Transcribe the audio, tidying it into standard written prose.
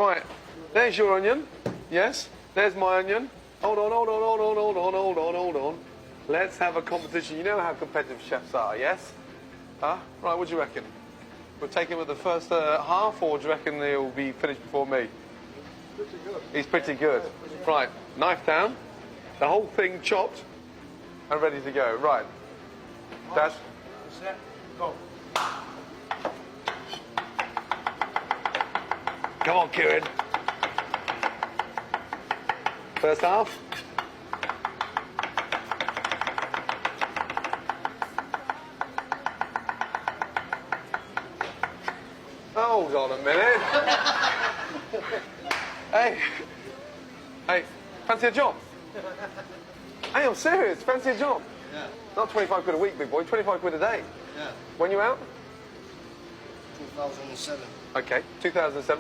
Right, there's your onion. Yes, there's my onion. Hold on, hold on, hold on, hold on, hold on, hold on. Let's have a competition. You know how competitive chefs are, yes? Huh? Right, what do you reckon? We'll take him with the first half, or do you reckon he'll be finished before me? Pretty good. He's pretty good. Right, knife down. The whole thing chopped and ready to go. Right. Dad? Set, go. Come on, Kieran. First half. Hold on a minute. Hey, fancy a job? Hey, I'm serious. Fancy a job? Yeah. Not 25 quid a week, big boy. 25 quid a day. Yeah. When you out? 2007. Okay, 2007.